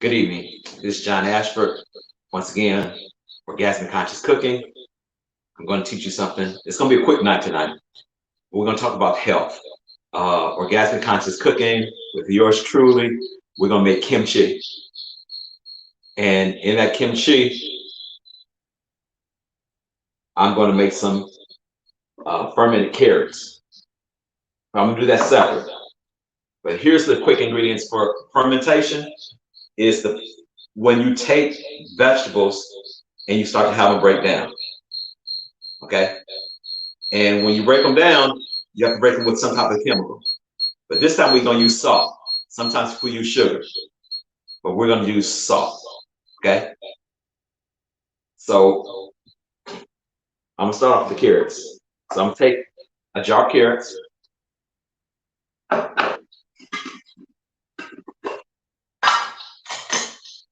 Good evening. This is John Ashford. Once again, Orgasmic Conscious Cooking. I'm going to teach you something. It's going to be a quick night tonight. We're going to talk about health. Orgasmic Conscious Cooking with yours truly. We're going to make kimchi. And in that kimchi, I'm going to make some fermented carrots. I'm going to do that separate. But here's the quick ingredients for fermentation. Is when you take vegetables and you start to have them break down. Okay? And when you break them down, you have to break them with some type of chemical. But this time we're going to use salt. Sometimes we use sugar, but we're going to use salt. Okay? So I'm going to start off with the carrots. So I'm going to take a jar of carrots.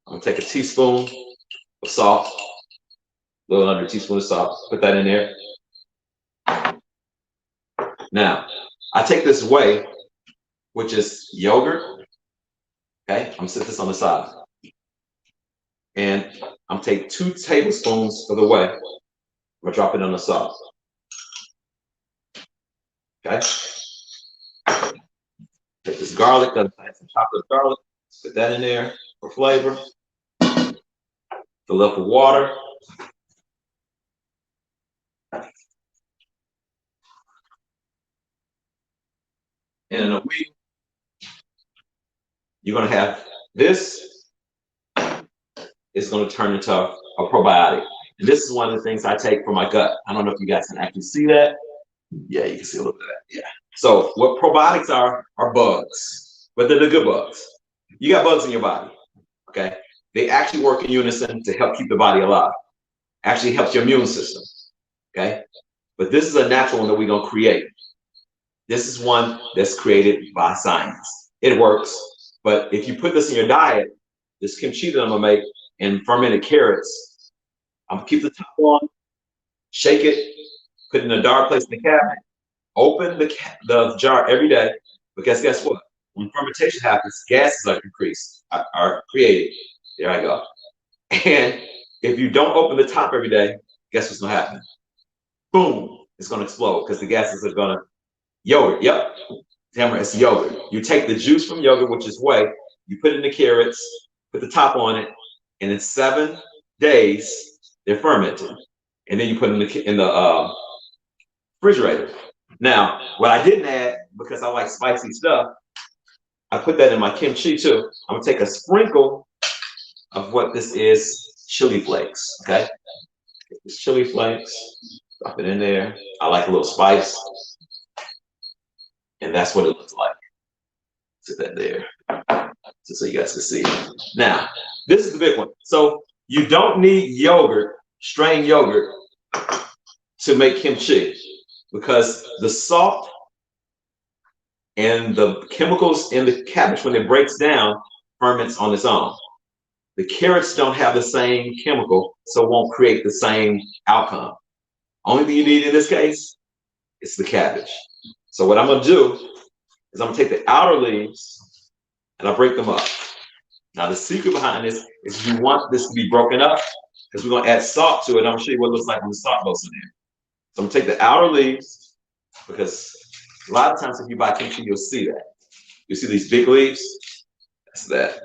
I'm going to take a teaspoon of salt, a little under a teaspoon of salt, put that in there. Now, I take this whey, which is yogurt. Okay, I'm gonna set this on the side. And I'm gonna take 2 tablespoons of the whey. I'm gonna drop it on the salt. Okay. Take this garlic, some chocolate garlic, put that in there for flavor. Fill up with water. And in a week, you're gonna have this. It's gonna turn into a probiotic. And this is one of the things I take for my gut. I don't know if you guys can actually see that. Yeah, you can see a little bit of that. Yeah. So what probiotics are bugs, but they're the good bugs. You got bugs in your body. Okay. They actually work in unison to help keep the body alive. Actually helps your immune system. Okay. But this is a natural one that we're gonna create. This is one that's created by science. It works, but if you put this in your diet, this kimchi that I'm gonna make and fermented carrots, I'm gonna keep the top on, shake it, put it in a dark place in the cabinet, open the jar every day, because guess what? When fermentation happens, gases are increased, are created. There I go. And if you don't open the top every day, guess what's gonna happen? Boom, it's gonna explode because the gases are gonna yogurt. Yep. Tamara, it's yogurt. You take the juice from yogurt, which is whey, you put it in the carrots, put the top on it, and in 7 days, they're fermented. And then you put them in the refrigerator. Now, what I didn't add, because I like spicy stuff, I put that in my kimchi too. I'm gonna take a sprinkle of what this is, chili flakes, okay? This chili flakes, drop it in there. I like a little spice. And that's what it looks like. Sit that there, just so you guys can see. Now, this is the big one. So you don't need yogurt, strained yogurt, to make kimchi, because the salt and the chemicals in the cabbage, when it breaks down, ferments on its own. The carrots don't have the same chemical, so it won't create the same outcome. Only thing you need in this case is the cabbage. So what I'm gonna do is I'm gonna take the outer leaves and I'll break them up. Now the secret behind this is you want this to be broken up, because we're gonna add salt to it. I'm gonna show you what it looks like when the salt goes in there. So I'm gonna take the outer leaves, because a lot of times if you buy kimchi, you'll see that. You see these big leaves? That's that.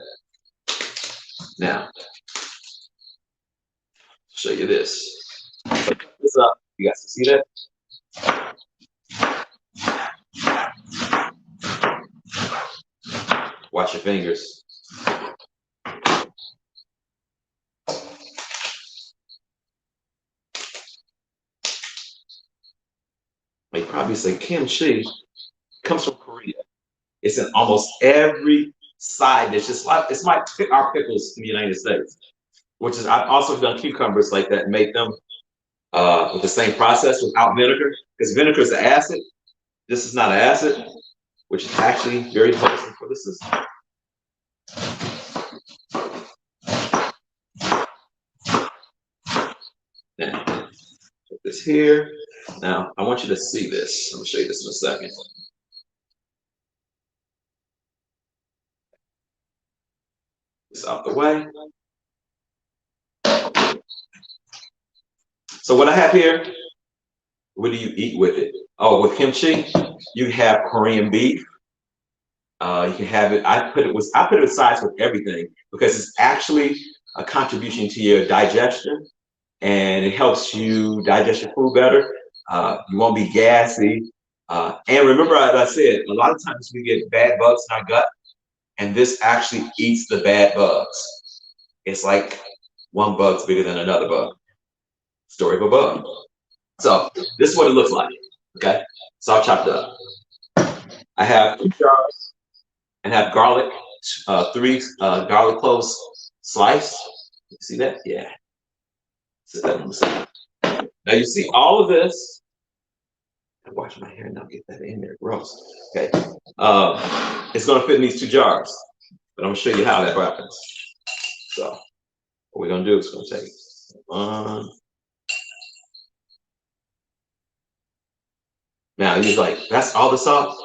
Now, I'll show you this. So cut this up. You guys can see that? Watch your fingers. You probably say kimchi comes from Korea. It's in almost every side dish. It's like our pickles in the United States, which is, I've also done cucumbers like that, make them with the same process without vinegar, because vinegar is an acid. This is not an acid, which is actually very wholesome for the system. Now, put this here. Now, I want you to see this. I'm gonna show you this in a second. This out the way. So what I have here, what do you eat with it? Oh, with kimchi, you have Korean beef. You can have it. I put it aside with everything because it's actually a contribution to your digestion, and it helps you digest your food better. You won't be gassy. And remember, as I said, a lot of times we get bad bugs in our gut, and this actually eats the bad bugs. It's like one bug's bigger than another bug. Story of a bug. So this is what it looks like. Okay, so I'll chop it up. I have 2 jars and have garlic, 3 garlic cloves sliced. You see that? Yeah. Sit that on the side. Now you see all of this. I wash my hair and not get that in there. Gross. Okay. It's going to fit in these 2 jars, but I'm going to show you how that happens. So what we're going to do is going to take 1. Now you're like, that's all the salt?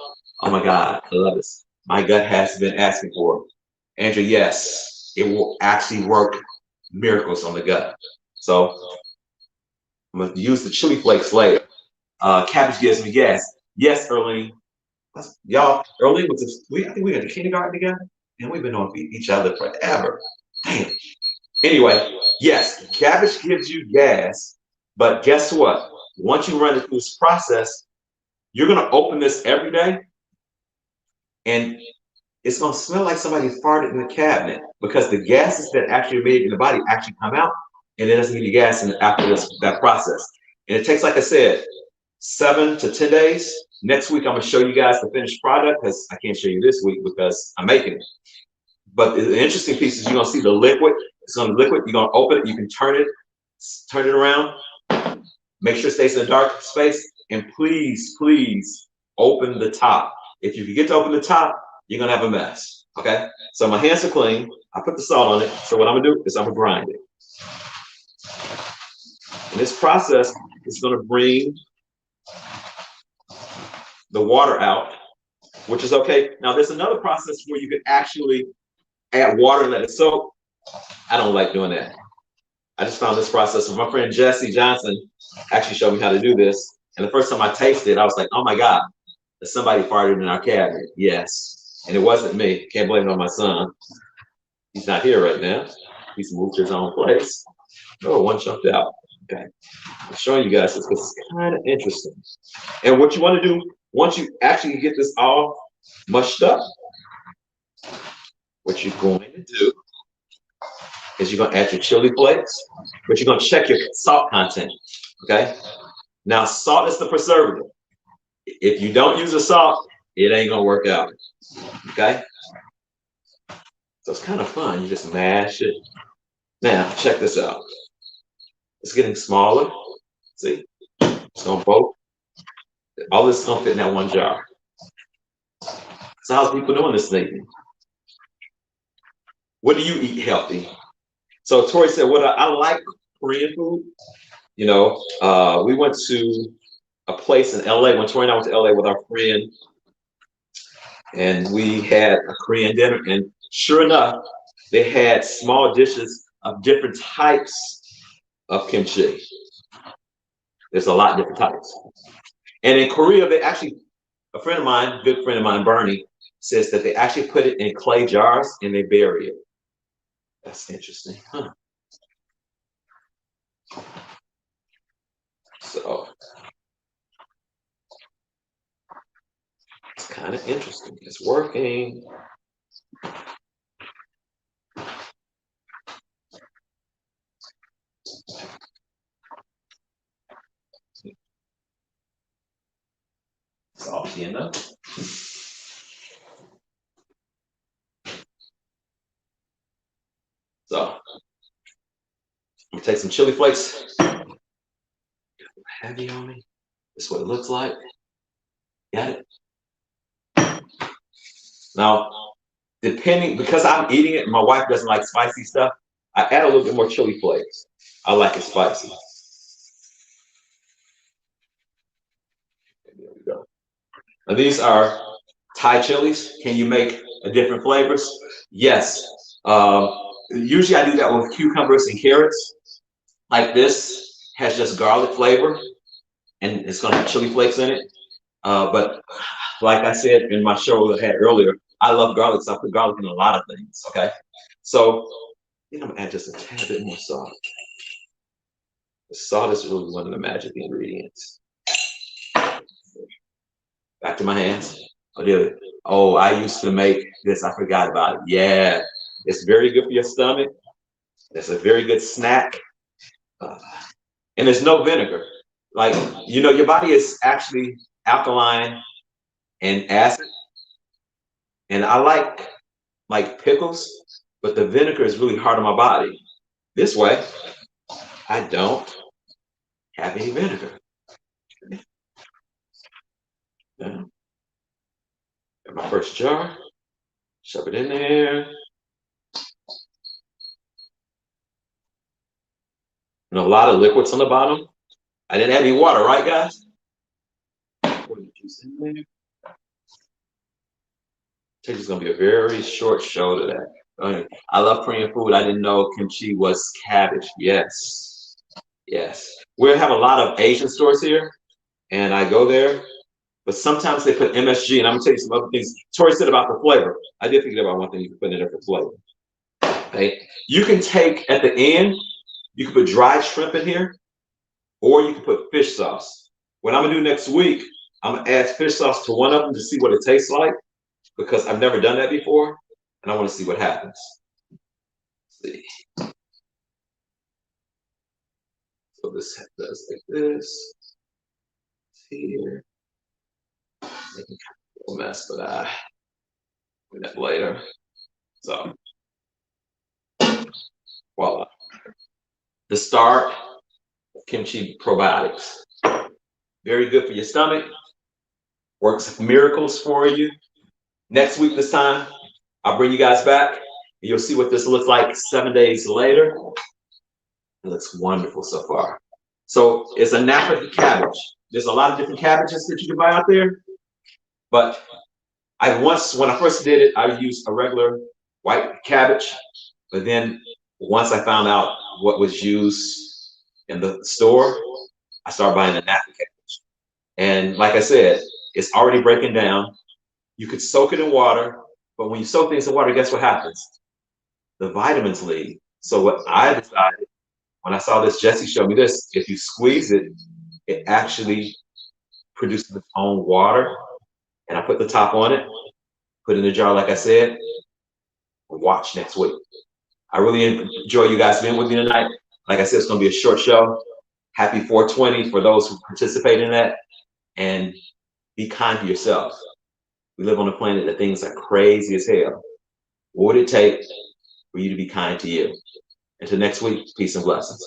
Oh my God, I love this. My gut has been asking for it. Andrew, yes, it will actually work miracles on the gut. So I'm gonna use the chili flakes later. Cabbage gives me gas. Yes, Earlene. Y'all, Earlene I think we got the kindergarten together, and we've been knowing each other forever. Damn. Anyway, yes, cabbage gives you gas, but guess what? Once you run it through this process, you're gonna open this every day, and it's gonna smell like somebody farted in the cabinet because the gases that actually are made in the body actually come out, and it doesn't give you gas after that process. And it takes, like I said, 7 to 10 days. Next week, I'm gonna show you guys the finished product because I can't show you this week because I'm making it. But the interesting piece is you're gonna see the liquid. It's gonna be liquid. You're gonna open it. You can turn it around. Make sure it stays in a dark space. And please, please open the top. If you forget to open the top, you're gonna have a mess. Okay? So my hands are clean. I put the salt on it. So what I'm gonna do is I'm gonna grind it. And this process is gonna bring the water out, which is okay. Now there's another process where you can actually add water and let it soak. I don't like doing that. I just found this process from my friend Jesse Johnson actually showed me how to do this. And the first time I tasted it, I was like, oh my God, somebody farted in our cabinet. Yes. And it wasn't me. Can't blame it on my son. He's not here right now. He's moved to his own place. Oh, one jumped out. Okay. I'm showing you guys this because it's kind of interesting. And what you want to do, once you actually get this all mushed up, what you're going to do is you're going to add your chili flakes, but you're going to check your salt content. Okay. Now, salt is the preservative. If you don't use the salt, it ain't gonna work out. Okay? So it's kind of fun. You just mash it. Now, check this out. It's getting smaller. See? It's gonna both. All this is gonna fit in that 1 jar. So how's people doing this thing? What do you eat healthy? So Tori said, what I like Korean food. You know, we went to a place in LA when Tori and I went to LA with our friend, and we had a Korean dinner, and sure enough, they had small dishes of different types of kimchi. There's a lot of different types. And in Korea, they actually, a friend of mine, good friend of mine, Bernie, says that they actually put it in clay jars and they bury it. That's interesting, huh? So it's kind of interesting. It's working. It's all enough. So I'm gonna take some chili flakes. Heavy on me. This is what it looks like. Got it. Now, depending, because I'm eating it, and my wife doesn't like spicy stuff, I add a little bit more chili flakes. I like it spicy. There we go. Now these are Thai chilies. Can you make a different flavors? Yes. Usually I do that with cucumbers and carrots. Like this has just garlic flavor, and it's gonna have chili flakes in it. But like I said in my show I had earlier, I love garlic, so I put garlic in a lot of things. Okay, so I think I'm gonna add just a tad bit more salt. The salt is really one of the magic ingredients. Back to my hands. I did it. Oh, I used to make this. I forgot about it. Yeah, it's very good for your stomach. It's a very good snack. Uh, and there's no vinegar. Like, your body is actually alkaline and acid. And I like pickles, but the vinegar is really hard on my body. This way, I don't have any vinegar. Yeah. Got my first jar, shove it in there. And a lot of liquids on the bottom. I didn't have any water, right, guys? Pour the juice in there. This is gonna be a very short show today. I love Korean food. I didn't know kimchi was cabbage. Yes, yes. We have a lot of Asian stores here, and I go there, but sometimes they put MSG, and I'm gonna tell you some other things. Tori said about the flavor. I did forget about one thing you can put in there for flavor. Okay, you can take at the end, you can put dried shrimp in here, or you can put fish sauce. What I'm gonna do next week, I'm gonna add fish sauce to one of them to see what it tastes like, because I've never done that before, and I want to see what happens. Let's see. So this does like this. Here. Making kind of a mess, but I'll do that later. So voila. The start of Kimchi Probiotics. Very good for your stomach. Works miracles for you. Next week, this time, I'll bring you guys back. And you'll see what this looks like 7 days later. It looks wonderful so far. So it's a nappa cabbage. There's a lot of different cabbages that you can buy out there. But when I first did it, I used a regular white cabbage. But then once I found out what was used in the store, I started buying the nappa cabbage. And like I said, it's already breaking down. You could soak it in water, but when you soak things in water, guess what happens? The vitamins leave. So what I decided, when I saw this, Jesse showed me this, if you squeeze it, it actually produces its own water. And I put the top on it, put it in the jar, like I said, watch next week. I really enjoy you guys being with me tonight. Like I said, it's gonna be a short show. Happy 420 for those who participate in that. And be kind to yourself. We live on a planet that things are crazy as hell. What would it take for you to be kind to you? Until next week, peace and blessings.